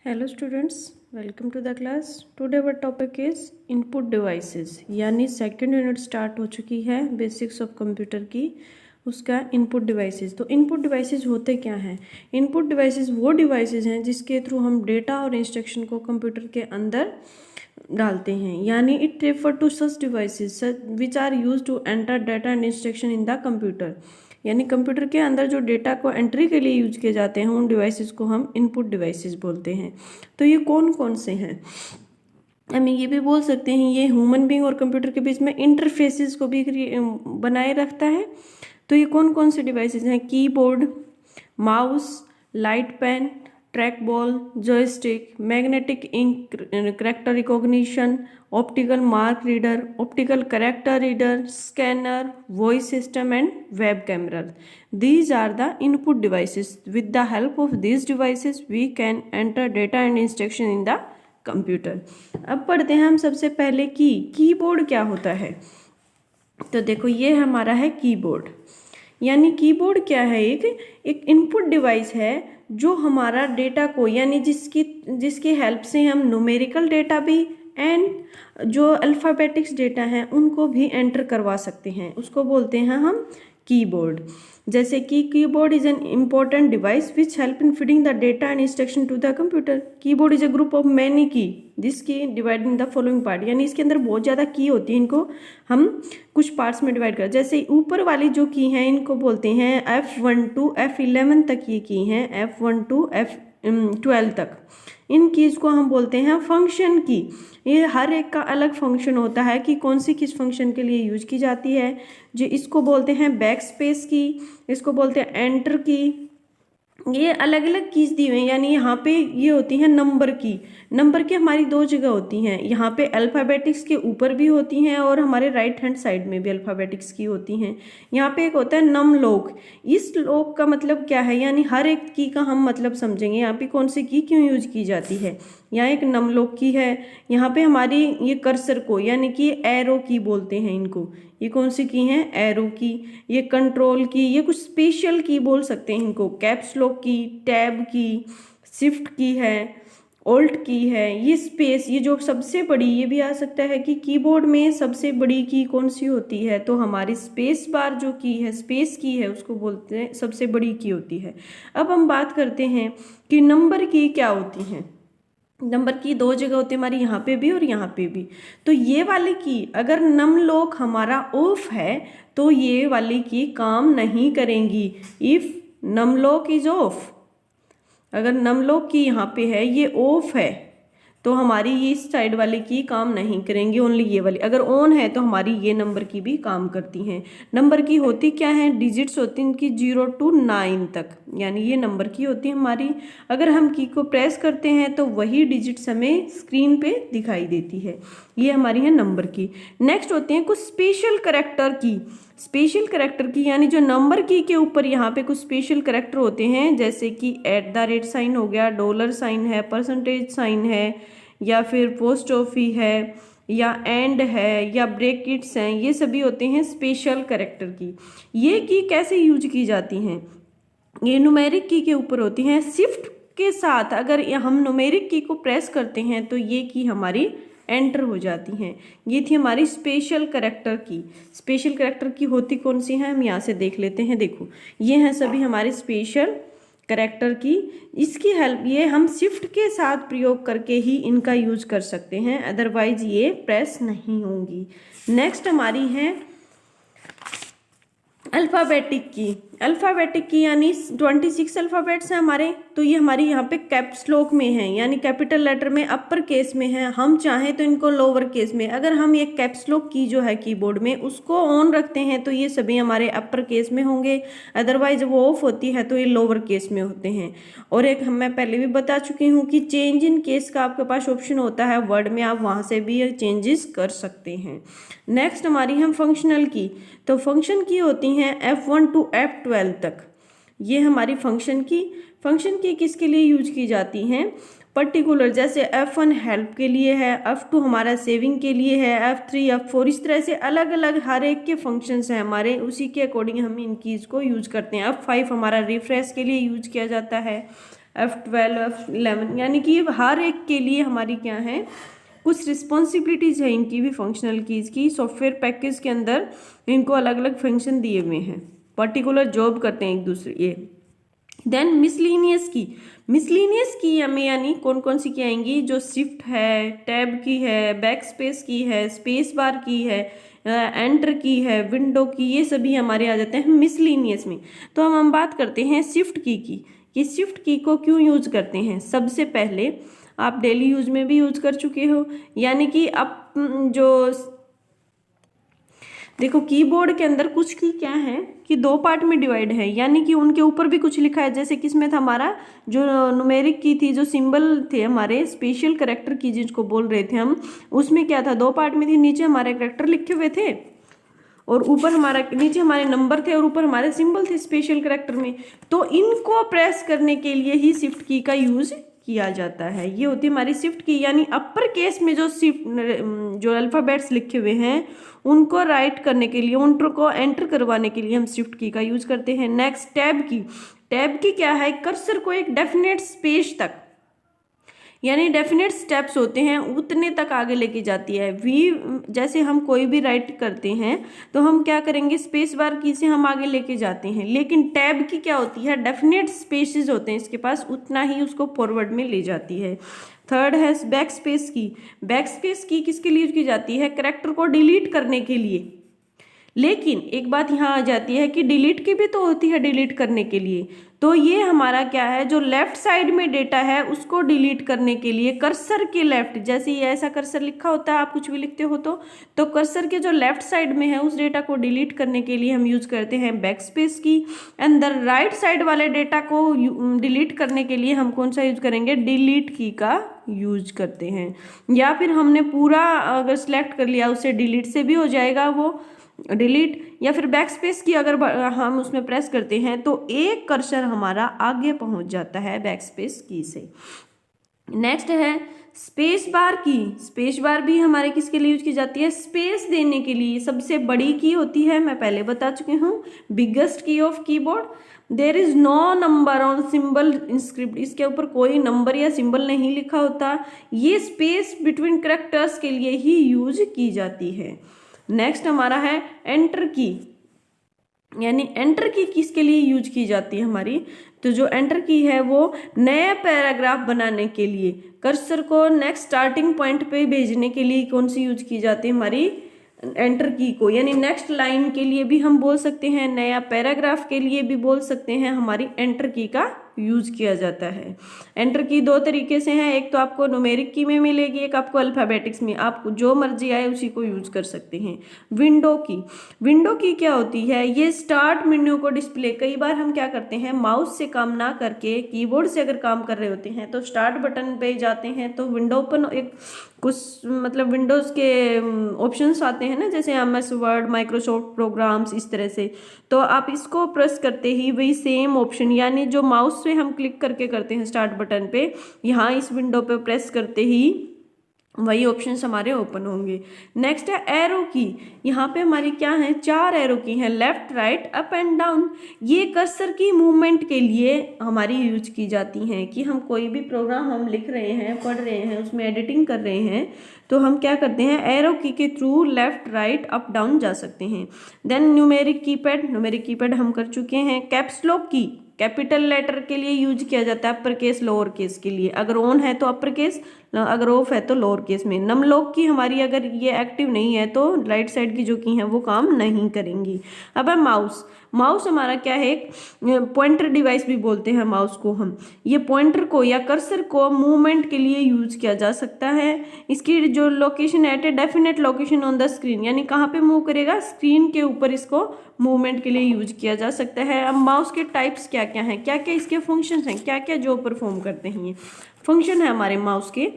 Hello students, welcome to the class. Today our topic is input devices, यानी second unit start हो चुकी है basics of computer की, उसका इनपुट डिवाइसेस। तो इनपुट डिवाइसेस होते क्या हैं? इनपुट डिवाइसेस वो डिवाइसेस हैं जिसके थ्रू हम डेटा और इंस्ट्रक्शन को कंप्यूटर के अंदर डालते हैं, यानी it refer to such devices which are use to enter data and instruction in the computer. यानी कंप्यूटर के अंदर जो डेटा को एंट्री के लिए यूज किए जाते हैं उन डिवाइसेस को हम इनपुट डिवाइसेस बोलते हैं। तो ये कौन कौन से हैं? हम ये भी बोल सकते हैं ये ह्यूमन बीइंग और कंप्यूटर के बीच में इंटरफेसेस को भी बनाए रखता है। तो ये कौन कौन से डिवाइसेस हैं? Keyboard, mouse, light pen, track ball, joystick, magnetic ink character recognition, optical mark reader, optical character reader, scanner, voice system and web camera. These are the input devices. With the help of these devices, we can enter data and instruction in the computer. अब पढ़ते हैं हम सबसे पहले keyboard क्या होता है। तो देखो ये हमारा है कीबोर्ड। यानी कीबोर्ड क्या है? एक इनपुट डिवाइस है जो हमारा डेटा को, यानी जिसकी हेल्प से हम न्यूमेरिकल डेटा भी एंड जो अल्फ़ाबेटिक्स डेटा हैं उनको भी एंटर करवा सकते हैं, उसको बोलते हैं हम कीबोर्ड। जैसे कि keyboard is an important device which help in feeding the data and instruction to the computer. Keyboard is a group of many key this key divide in the following part. यानी इसके अंदर बहुत ज़्यादा की होती है, इनको हम कुछ पार्ट्स में डिवाइड कर। जैसे ऊपर वाली जो की हैं इनको बोलते हैं F1 to F11 तक ये की हैं, F1 to F12 तक। इन कीज़ को हम बोलते हैं फंक्शन की। ये हर एक का अलग फंक्शन होता है कि कौन सी किस फंक्शन के लिए यूज की जाती है। जो इसको बोलते हैं बैक स्पेस की, इसको बोलते हैं एंटर की। ये अलग अलग कीज दी हुई हैं। यानी यहाँ पे ये होती हैं नंबर की। नंबर की हमारी दो जगह होती हैं, यहाँ पे अल्फ़ाबेटिक्स के ऊपर भी होती हैं और हमारे राइट हैंड साइड में भी अल्फ़ाबेटिक्स की होती हैं। यहाँ पे एक होता है नम लोक। इस लोक का मतलब क्या है? यानी हर एक की का हम मतलब समझेंगे यहाँ पे कौन सी की क्यों यूज की जाती है। यहाँ एक नम लोक की है। यहाँ पे हमारी ये कर्सर को, यानी कि एरो की बोलते हैं इनको। ये कौन सी की हैं? एरो की। ये कंट्रोल की, ये कुछ स्पेशल की बोल सकते हैं इनको। कैप्स लॉक की, टैब की, शिफ्ट की है, ऑल्ट की है। ये स्पेस, ये जो सबसे बड़ी, ये भी आ सकता है कि कीबोर्ड में सबसे बड़ी की कौन सी होती है? तो हमारी स्पेस बार जो की है, स्पेस की है, उसको बोलते हैं सबसे बड़ी की होती है। अब हम बात करते हैं कि नंबर की क्या होती हैं। नंबर की दो जगह होती है हमारी, यहाँ पे भी और यहाँ पे भी। तो ये वाली की अगर नम लॉक हमारा ऑफ है तो ये वाली की काम नहीं करेंगी। If num lock is off, अगर नम लॉक की यहाँ पे है, ये ऑफ है, तो हमारी ये इस साइड वाली की काम नहीं करेंगी, ओनली ये वाली। अगर ऑन है तो हमारी ये नंबर की भी काम करती हैं। नंबर की होती क्या है? डिजिट्स होती हैं इनकी 0 to 9 तक, यानी ये नंबर की होती है हमारी। अगर हम की को प्रेस करते हैं तो वही डिजिट्स हमें स्क्रीन पे दिखाई देती है। ये हमारी है नंबर की। नेक्स्ट होती हैं कुछ स्पेशल करेक्टर की। स्पेशल करेक्टर की यानी जो नंबर की के ऊपर यहाँ पे कुछ स्पेशल करेक्टर होते हैं, जैसे कि @ साइन हो गया, डॉलर साइन है, परसेंटेज साइन है, या फिर पोस्ट ऑफिस है, या एंड है, या ब्रैकेट्स हैं। ये सभी होते हैं स्पेशल करेक्टर की। ये की कैसे यूज की जाती हैं? ये न्यूमेरिक की के ऊपर होती हैं। शिफ्ट के साथ अगर हम न्यूमेरिक की को प्रेस करते हैं तो ये की हमारी एंटर हो जाती हैं। ये थी हमारी स्पेशल करेक्टर की। स्पेशल करेक्टर की होती कौन सी है? हम यहाँ से देख लेते हैं। देखो ये हैं सभी हमारे स्पेशल करेक्टर की। इसकी हेल्प ये हम शिफ्ट के साथ प्रयोग करके ही इनका यूज कर सकते हैं, अदरवाइज ये प्रेस नहीं होंगी। नेक्स्ट हमारी है अल्फ़ाबेटिक की। अल्फ़ाबेटिक की यानी 26 अल्फ़ाबेट्स हैं हमारे। तो ये हमारी यहाँ पे कैप्स लॉक में है, यानी कैपिटल लेटर में अपर केस में है। हम चाहें तो इनको लोअर केस में। अगर हम ये कैप्स लॉक की जो है कीबोर्ड में उसको ऑन रखते हैं तो ये सभी हमारे अपर केस में होंगे, अदरवाइज वो ऑफ होती है तो ये लोअर केस में होते हैं। और एक मैं पहले भी बता चुकी हूँ कि चेंज इन केस का आपके पास ऑप्शन होता है वर्ड में, आप वहाँ से भी चेंजेस कर सकते हैं। नेक्स्ट हमारी हम फंक्शनल की। तो फंक्शन की होती हैं F1 to F12 तक। ये हमारी फंक्शन की किसके लिए यूज की जाती हैं? पर्टिकुलर, जैसे F1 हेल्प के लिए है, F2 हमारा सेविंग के लिए है, F3 F4 इस तरह से अलग अलग हर एक के फंक्शंस हैं हमारे, उसी के अकॉर्डिंग हम इन कीज़ को यूज करते हैं। F5 हमारा रिफ्रेश के लिए यूज किया जाता है, F12 F11, यानी कि हर एक के लिए हमारी क्या है, कुछ रिस्पॉन्सिबिलिटीज़ है इनकी भी फंक्शनल कीज़ की। सॉफ्टवेयर पैकेज के अंदर इनको अलग अलग फंक्शन दिए हुए हैं, पर्टिकुलर जॉब करते हैं एक दूसरे ये। देन मिसलिनियस की, मिसलिनियस की हमें यानी कौन कौन सी की आएंगी, जो शिफ्ट है, टैब की है, बैक स्पेस की है, स्पेस बार की है, एंटर की है, विंडो की, ये सभी हमारे आ जाते हैं मिसलिनियस में। तो हम बात करते हैं शिफ्ट की कि शिफ्ट की को क्यों यूज करते हैं। सबसे पहले आप डेली यूज में भी यूज कर चुके हो, यानी कि अब जो देखो कीबोर्ड के अंदर कुछ की क्या है कि दो पार्ट में डिवाइड है, यानी कि उनके ऊपर भी कुछ लिखा है। जैसे किसमें था हमारा जो न्यूमेरिक की थी, जो सिंबल थे हमारे स्पेशल कैरेक्टर की जिसको बोल रहे थे हम, उसमें क्या था, दो पार्ट में थी। नीचे हमारे कैरेक्टर लिखे हुए थे और ऊपर हमारा, नीचे हमारे नंबर थे और ऊपर हमारे सिंबल थे स्पेशल कैरेक्टर में। तो इनको प्रेस करने के लिए ही शिफ्ट की का यूज किया जाता है। ये होती है हमारी शिफ्ट की, यानी अपर केस में जो शिफ्ट जो अल्फाबेट्स लिखे हुए हैं उनको राइट करने के लिए, उनको एंटर करवाने के लिए हम शिफ्ट की का यूज करते हैं। नेक्स्ट टैब की, टैब की क्या है, कर्सर को एक डेफिनेट स्पेस तक, यानी डेफिनेट स्टेप्स होते हैं उतने तक आगे लेके जाती है। वी जैसे हम कोई भी राइट करते हैं तो हम क्या करेंगे, स्पेस बार की से हम आगे लेके जाते हैं, लेकिन टैब की क्या होती है, डेफिनेट स्पेसेस होते हैं इसके पास, उतना ही उसको फॉरवर्ड में ले जाती है। थर्ड है बैक स्पेस की, बैक स्पेस की किसके लिए यूज की जाती है, कैरेक्टर को डिलीट करने के लिए। लेकिन एक बात यहाँ आ जाती है कि डिलीट की भी तो होती है डिलीट करने के लिए। तो ये हमारा क्या है, जो लेफ्ट साइड में डेटा है उसको डिलीट करने के लिए कर्सर के लेफ्ट, जैसे ये ऐसा कर्सर लिखा होता है, आप कुछ भी लिखते हो तो कर्सर के जो लेफ्ट साइड में है उस डेटा को डिलीट करने के लिए हम यूज करते हैं बैक स्पेस की। अंदर राइट साइड वाले डेटा को डिलीट करने के लिए हम कौन सा यूज करेंगे, डिलीट की का यूज करते हैं। या फिर हमने पूरा अगर सिलेक्ट कर लिया, उससे डिलीट से भी हो जाएगा वो डिलीट, या फिर बैक स्पेस की अगर हम उसमें प्रेस करते हैं तो एक कर्सर हमारा आगे पहुंच जाता है बैक स्पेस की से। नेक्स्ट है स्पेस बार की, स्पेस बार भी हमारे किसके लिए यूज की जाती है, स्पेस देने के लिए। सबसे बड़ी की होती है, मैं पहले बता चुकी हूँ, biggest key of keyboard. There is no number on symbol inscript, इसके ऊपर कोई नंबर या सिंबल नहीं लिखा होता। ये स्पेस बिटवीन कैरेक्टर्स के लिए ही यूज की जाती है। नेक्स्ट हमारा है एंटर की, यानी एंटर की किसके लिए यूज की जाती है हमारी, तो जो एंटर की है वो नया पैराग्राफ बनाने के लिए, कर्सर को नेक्स्ट स्टार्टिंग पॉइंट पे भेजने के लिए कौन सी यूज की जाती है हमारी, एंटर की को। यानी नेक्स्ट लाइन के लिए भी हम बोल सकते हैं, नया पैराग्राफ के लिए भी बोल सकते हैं, हमारी एंटर की का यूज किया जाता है। एंटर की दो तरीके से है, एक तो आपको न्यूमेरिक की में मिलेगी, एक आपको अल्फाबेटिक्स में, आपको जो मर्जी आए उसी को यूज कर सकते हैं। विंडो की, विंडो की क्या होती है, ये स्टार्ट मेन्यू को डिस्प्ले, कई बार हम क्या करते हैं माउस से काम ना करके कीबोर्ड से अगर काम कर रहे होते हैं तो स्टार्ट बटन पे जाते हैं तो विंडो ओपन, एक कुछ मतलब विंडोज के ऑप्शंस आते हैं ना, जैसे MS वर्ड, माइक्रोसॉफ्ट प्रोग्राम्स, इस तरह से। तो आप इसको प्रेस करते ही वही सेम ऑप्शन, यानी जो माउस से हम क्लिक करके करते हैं स्टार्ट बटन पे, यहाँ इस विंडो पे प्रेस करते ही वही ऑप्शंस हमारे ओपन होंगे। नेक्स्ट है एरो की, यहाँ पे हमारी क्या है, 4 एरो की हैं, left right up and down. ये कर्सर की मूवमेंट के लिए हमारी यूज की जाती हैं कि हम कोई भी प्रोग्राम हम लिख रहे हैं, पढ़ रहे हैं, उसमें एडिटिंग कर रहे हैं तो हम क्या करते हैं, एरो की के through left right up down जा सकते हैं। Then numeric keypad, numeric keypad हम कर चुके हैं। Caps lock key, capital letter के लिए यूज किया जाता है, अपर केस लोअर केस के लिए, अगर ऑन है तो अपर केस, अगर ऑफ है तो लोअर केस में। नम लॉक की हमारी अगर ये एक्टिव नहीं है तो राइट साइड की जो की है वो काम नहीं करेंगी। अब है माउस, माउस हमारा क्या है, पॉइंटर डिवाइस भी बोलते हैं माउस को हम। ये पॉइंटर को या कर्सर को मूवमेंट के लिए यूज किया जा सकता है। इसकी जो location eight a definite location on the screen, यानी कहाँ पे मूव करेगा, स्क्रीन के ऊपर इसको मूवमेंट के लिए यूज किया जा सकता है। अब माउस के टाइप्स क्या क्या हैं, क्या क्या इसके फंक्शंस हैं, क्या क्या जो परफॉर्म करते हैं, ये फंक्शन है हमारे माउस के।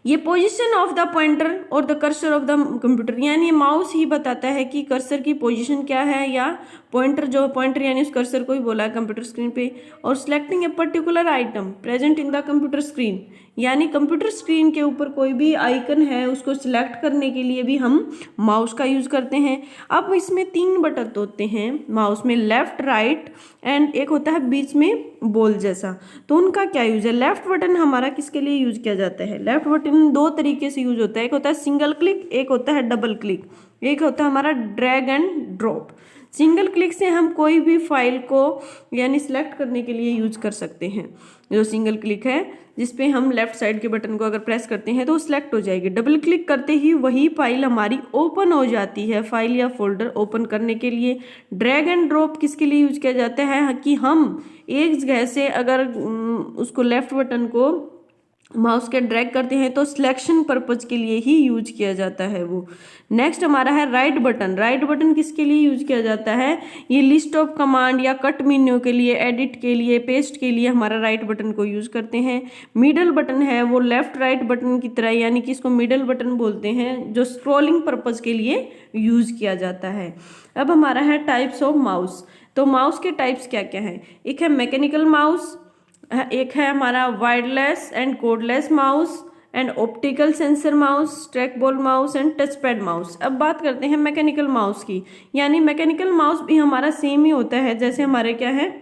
ये पोजीशन ऑफ द पॉइंटर और the cursor of the computer, यानी माउस ही बताता है कि कर्सर की पोजीशन क्या है, या पॉइंटर यानी उस कर्सर को ही बोला है कंप्यूटर स्क्रीन पे। और selecting a particular item present in the computer screen, यानी कंप्यूटर स्क्रीन के ऊपर कोई भी आइकन है उसको सिलेक्ट करने के लिए भी हम माउस का यूज करते हैं। अब इसमें 3 बटन होते हैं माउस में, लेफ्ट, राइट एंड एक होता है बीच में बॉल जैसा। तो उनका क्या यूज है? लेफ्ट बटन हमारा किसके लिए यूज किया जाता है? लेफ्ट बटन 2 तरीके से यूज होता है, एक होता है सिंगल क्लिक, एक होता है डबल क्लिक, एक होता है हमारा drag and drop. Single click से हम कोई भी फाइल को यानी सिलेक्ट करने के लिए यूज कर सकते हैं। जो सिंगल क्लिक है जिसपे हम लेफ्ट साइड के बटन को अगर प्रेस करते हैं तो वो सिलेक्ट हो जाएगी। डबल क्लिक करते ही वही फाइल हमारी ओपन हो जाती है, फाइल या फोल्डर ओपन करने के लिए। ड्रैग एंड ड्रॉप किसके लिए यूज किया जाता है? कि हम एक जगह से अगर उसको लेफ्ट बटन को माउस के ड्रैग करते हैं तो सिलेक्शन पर्पज के लिए ही यूज किया जाता है वो। नेक्स्ट हमारा है राइट बटन। राइट बटन किसके लिए यूज किया जाता है? ये लिस्ट ऑफ कमांड या कट मेन्यू के लिए, एडिट के लिए, पेस्ट के लिए हमारा राइट बटन को यूज करते हैं। मिडल बटन है वो लेफ्ट राइट बटन की तरह, यानी कि इसको मिडल बटन बोलते हैं, जो स्क्रॉलिंग पर्पज के लिए यूज किया जाता है। अब हमारा है टाइप्स ऑफ माउस। तो माउस के टाइप्स क्या क्या है? एक है मैकेनिकल माउस, एक है हमारा wireless and cordless mouse and optical sensor mouse, track ball mouse and touch pad mouse. अब बात करते हैं मैकेनिकल माउस की, यानी मैकेनिकल माउस भी हमारा सेम ही होता है जैसे हमारे क्या है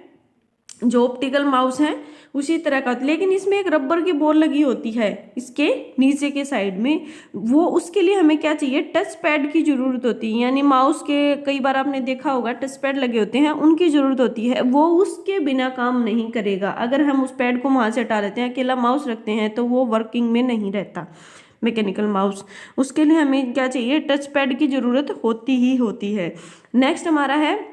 जो ऑप्टिकल माउस है उसी तरह का, लेकिन इसमें एक रबर की बॉल लगी होती है इसके नीचे के साइड में। वो उसके लिए हमें क्या चाहिए? टच पैड की जरूरत होती है, यानी माउस के कई बार आपने देखा होगा टच पैड लगे होते हैं, उनकी जरूरत होती है। वो उसके बिना काम नहीं करेगा। अगर हम उस पैड को वहां से हटा लेते हैं, अकेला माउस रखते हैं, तो वो वर्किंग में नहीं रहता मैकेनिकल माउस। उसके लिए हमें क्या चाहिए? टच पैड की जरूरत होती ही होती है। नेक्स्ट हमारा है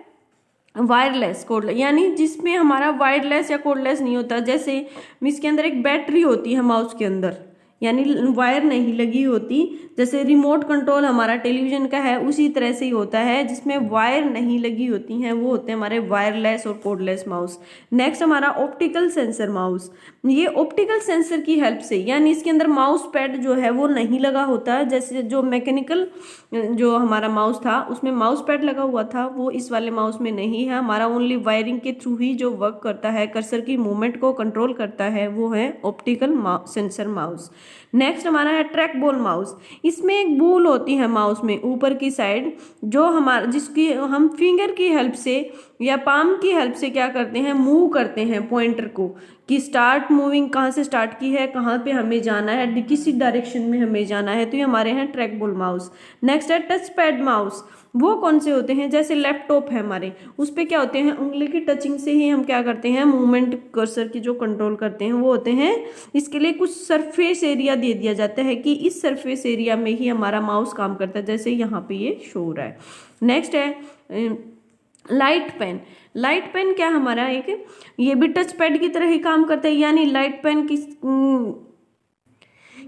वायरलेस कोडलेस, यानी जिसमें हमारा वायरलेस या कोडलेस नहीं होता। जैसे इसके अंदर एक बैटरी होती है माउस के अंदर, यानी वायर नहीं लगी होती। जैसे रिमोट कंट्रोल हमारा टेलीविजन का है उसी तरह से ही होता है, जिसमें वायर नहीं लगी होती हैं, वो होते हैं हमारे वायरलेस और कोडलेस माउस। नेक्स्ट हमारा ऑप्टिकल सेंसर माउस। ये ऑप्टिकल सेंसर की हेल्प से, यानी इसके अंदर माउस पैड जो है वो नहीं लगा होता। जैसे जो मैकेनिकल जो हमारा माउस था उसमें माउस पैड लगा हुआ था, वो इस वाले माउस में नहीं है। हमारा ओनली वायरिंग के थ्रू ही जो वर्क करता है, कर्सर की मूवमेंट को कंट्रोल करता है, वो है ऑप्टिकल सेंसर माउस। नेक्स्ट हमारा है ट्रैक बॉल माउस। इसमें एक बॉल होती है माउस में ऊपर की साइड, जो हमारा जिसकी हम फिंगर की हेल्प से या पाम की हेल्प से क्या करते हैं? मूव करते हैं पॉइंटर को, कि स्टार्ट मूविंग कहाँ से स्टार्ट की है, कहाँ पे हमें जाना है, किसी डायरेक्शन में हमें जाना है। तो ये हमारे हैं ट्रैक बॉल माउस। नेक्स्ट है टच पैड माउस। वो कौन से होते हैं? जैसे लैपटॉप है हमारे, उस पे क्या होते हैं? उंगली की टचिंग से ही हम क्या करते हैं? मूवमेंट कर्सर की जो कंट्रोल करते हैं वो होते हैं। इसके लिए कुछ सरफेस एरिया दे दिया जाता है कि इस सरफेस एरिया में ही हमारा माउस काम करता है, जैसे यहाँ पे ये शो हो रहा है। नेक्स्ट है लाइट पेन। लाइट पेन क्या हमारा एक, ये भी टच पैड की तरह ही काम करता है, यानी लाइट पेन की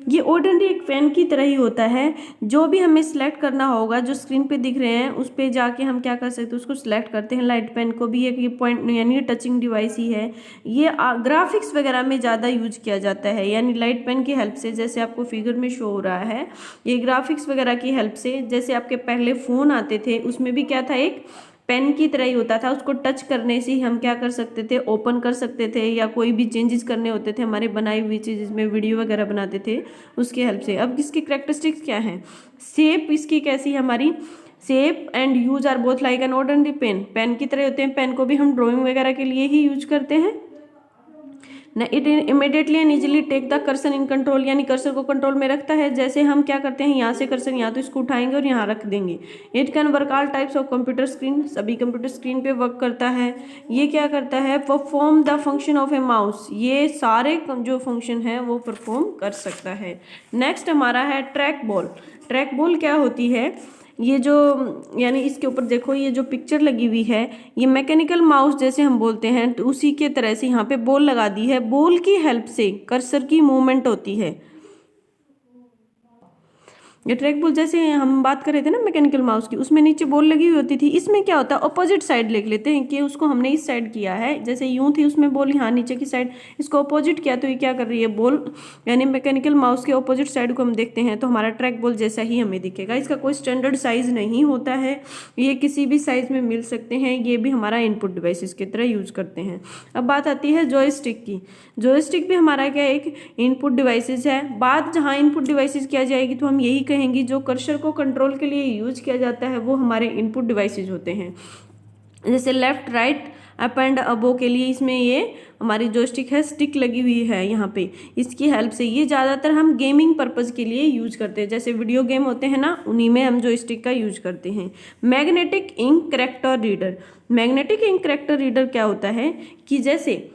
ये ऑर्डिनरी एक पेन की तरह ही होता है। जो भी हमें सिलेक्ट करना होगा, जो स्क्रीन पे दिख रहे हैं उस पे जाके हम क्या कर सकते हैं? उसको सिलेक्ट करते हैं। लाइट पेन को भी एक ये पॉइंट यानी टचिंग डिवाइस ही है। ये ग्राफिक्स वगैरह में ज़्यादा यूज किया जाता है, यानी लाइट पेन की हेल्प से, जैसे आपको फिगर में शो हो रहा है, ये ग्राफिक्स वगैरह की हेल्प से। जैसे आपके पहले फ़ोन आते थे उसमें भी क्या था? एक पेन की तरह ही होता था, उसको टच करने से ही हम क्या कर सकते थे? ओपन कर सकते थे, या कोई भी चेंजेस करने होते थे हमारे बनाई हुई चीज़, जिसमें वीडियो वगैरह बनाते थे उसकी हेल्प से। अब इसकी कैरेक्टरिस्टिक्स क्या है? शेप इसकी कैसी है हमारी? Shape and use are both like an ordinary pen. Pen की तरह होते हैं, पेन को भी हम ड्राइंग वगैरह के लिए ही यूज करते हैं ना। It immediately and easily take the cursor in control, यानी कर्सर को कंट्रोल में रखता है। जैसे हम क्या करते हैं? यहाँ से कर्सर यहाँ तो इसको उठाएंगे और यहाँ रख देंगे। It can work all types of computer screen, सभी कंप्यूटर स्क्रीन पे वर्क करता है। ये क्या करता है? Perform the function of A mouse, ये सारे जो फंक्शन है वो परफॉर्म कर सकता है। नेक्स्ट हमारा है ट्रैक बॉल। ट्रैक बॉल क्या होती है? ये जो यानी इसके ऊपर देखो, ये जो पिक्चर लगी हुई है, ये मैकेनिकल माउस जैसे हम बोलते हैं, तो उसी के तरह से यहाँ पे बॉल लगा दी है। बॉल की हेल्प से कर्सर की मूवमेंट होती है। ये ट्रैक बॉल जैसे हम बात कर रहे थे ना मैकेनिकल माउस की, उसमें नीचे बॉल लगी हुई होती थी, इसमें क्या होता है अपोजिट साइड लिख लेते हैं कि उसको हमने इस साइड किया है, जैसे यूं थी उसमें बॉल यहाँ नीचे की साइड, इसको अपोजिट किया तो ये क्या कर रही है बॉल, यानी मैकेनिकल माउस के अपोजिट साइड को हम देखते हैं तो हमारा ट्रैक बॉल जैसा ही हमें दिखेगा। इसका कोई स्टैंडर्ड साइज नहीं होता है, ये किसी भी साइज में मिल सकते हैं, ये भी हमारा इनपुट डिवाइसेस की तरह यूज करते हैं। अब बात आती है जॉयस्टिक की। जॉयस्टिक भी हमारा क्या एक इनपुट डिवाइसेस है। बात जहाँ इनपुट डिवाइसेस किया जाएगी तो हम यही कहेंगे जो कर्सर को कंट्रोल के लिए यूज किया जाता है वो हमारे इनपुट डिवाइसेस होते हैं। जैसे left right up and above के लिए इसमें ये हमारी जो स्टिक है स्टिक लगी हुई है यहाँ पे, इसकी हेल्प से ये ज़्यादातर हम गेमिंग पर्पज़ के लिए यूज करते हैं, जैसे वीडियो गेम होते हैं ना उन्हीं में हम जो स्टिक का यूज करते हैं। Magnetic ink character reader. Magnetic ink character reader क्या होता है कि जैसे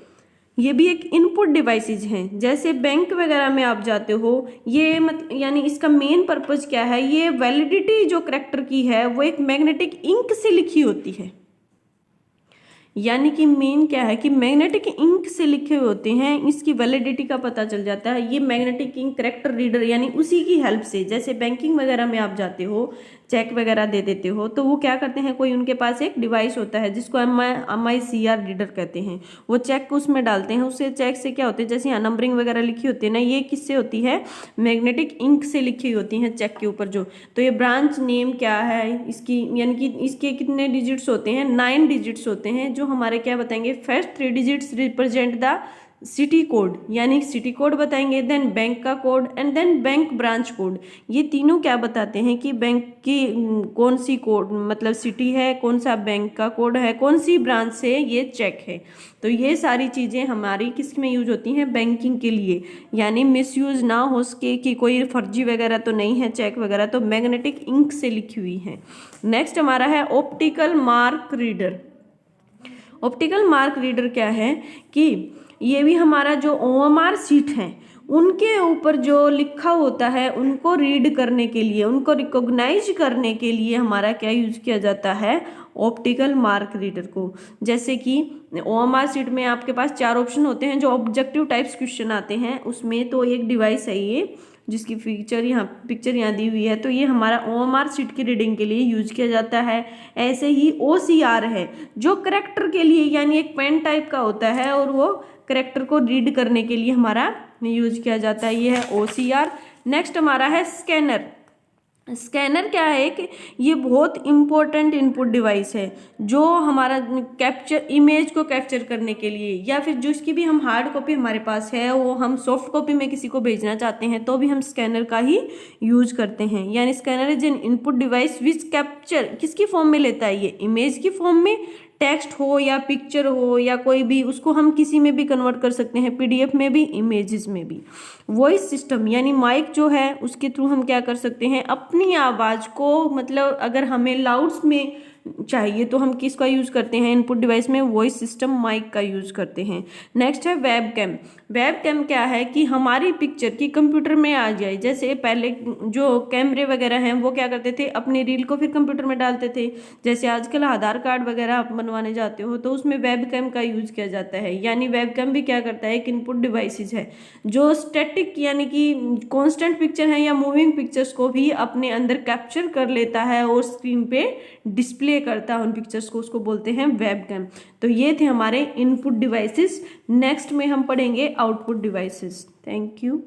ये भी एक इनपुट डिवाइसेज हैं, जैसे बैंक वगैरह में आप जाते हो, ये यानी इसका मेन पर्पज क्या है, ये वैलिडिटी जो करेक्टर की है वो एक मैग्नेटिक इंक से लिखी होती है, यानी कि मेन क्या है कि मैग्नेटिक इंक से लिखे हुए होते हैं, इसकी वैलिडिटी का पता चल जाता है। ये मैग्नेटिक इंक करेक्टर रीडर यानी उसी की हेल्प से, जैसे बैंकिंग वगैरह में आप जाते हो चेक वगैरह दे देते हो तो वो क्या करते हैं, कोई उनके पास एक डिवाइस होता है जिसको MICR रीडर कहते हैं, वो चेक को उसमें डालते हैं, उससे चेक से क्या होते हैं, जैसे यहाँ नंबरिंग वगैरह लिखी होती है ना, ये किससे होती है मैग्नेटिक इंक से लिखी होती हैं चेक के ऊपर जो। तो ये ब्रांच नेम क्या है इसकी, यानी कि इसके कितने डिजिट्स होते हैं, 9 डिजिट्स होते हैं, जो हमारे क्या बताएंगे first 3 digits represent the city code, यानी सिटी कोड बताएंगे, देन बैंक का code and then bank branch code. ये तीनों क्या बताते हैं कि बैंक की कौन सी कोड मतलब सिटी है, कौन सा बैंक का कोड है, कौन सी ब्रांच से ये चेक है। तो ये सारी चीज़ें हमारी किस में यूज होती हैं, बैंकिंग के लिए, यानी मिसयूज ना हो सके कि कोई फर्जी वगैरह तो नहीं है चेक वगैरह, तो मैग्नेटिक इंक से लिखी हुई है। नेक्स्ट हमारा है optical mark reader. Optical mark reader क्या है कि ये भी हमारा जो OMR शीट है उनके ऊपर जो लिखा होता है उनको रीड करने के लिए, उनको रिकॉग्नाइज करने के लिए हमारा क्या यूज किया जाता है, ऑप्टिकल मार्क रीडर को। जैसे कि OMR शीट में आपके पास 4 ऑप्शन होते हैं जो ऑब्जेक्टिव टाइप्स क्वेश्चन आते हैं, उसमें तो एक डिवाइस है ये जिसकी पिक्चर यहाँ दी हुई है, तो ये हमारा OMR शीट की रीडिंग के लिए यूज किया जाता है। ऐसे ही OCR है जो करेक्टर के लिए, यानी एक पेन टाइप का होता है और वो करेक्टर को रीड करने के लिए हमारा यूज किया जाता है, ये है OCR। नेक्स्ट हमारा है स्कैनर। स्कैनर क्या है कि ये बहुत इंपॉर्टेंट इनपुट डिवाइस है जो हमारा कैप्चर इमेज को कैप्चर करने के लिए, या फिर जो इसकी भी हम हार्ड कॉपी हमारे पास है वो हम सॉफ्ट कॉपी में किसी को भेजना चाहते हैं तो भी हम स्कैनर का ही यूज करते हैं। यानी scanner is an input device which capture किसकी फॉर्म में लेता है, ये इमेज की फॉर्म में, टेक्स्ट हो या पिक्चर हो या कोई भी, उसको हम किसी में भी कन्वर्ट कर सकते हैं, PDF में भी इमेजेस में भी। वॉइस सिस्टम यानी माइक जो है उसके थ्रू हम क्या कर सकते हैं, अपनी आवाज़ को मतलब अगर हमें लाउड्स में चाहिए तो हम किसका यूज करते हैं इनपुट डिवाइस में, वॉइस सिस्टम माइक का यूज करते हैं। नेक्स्ट है वेब कैम। वेब कैम क्या है कि हमारी पिक्चर की कंप्यूटर में आ जाए, जैसे पहले जो कैमरे वगैरह हैं वो क्या करते थे अपनी रील को फिर कंप्यूटर में डालते थे, जैसे आजकल आधार कार्ड वगैरह आप बनवाने जाते हो तो उसमें वेब कैम का यूज किया जाता है। यानी वेब कैम भी क्या करता है, एक इनपुट डिवाइसेज है जो स्टैटिक यानी कि कॉन्स्टेंट पिक्चर है या मूविंग पिक्चर्स को भी अपने अंदर कैप्चर कर लेता है और स्क्रीन पे डिस्प्ले करता है उन पिक्चर्स को, उसको बोलते हैं वेब कैम। तो ये थे हमारे इनपुट डिवाइसेस। नेक्स्ट में हम पढ़ेंगे आउटपुट डिवाइसेस। Thank you.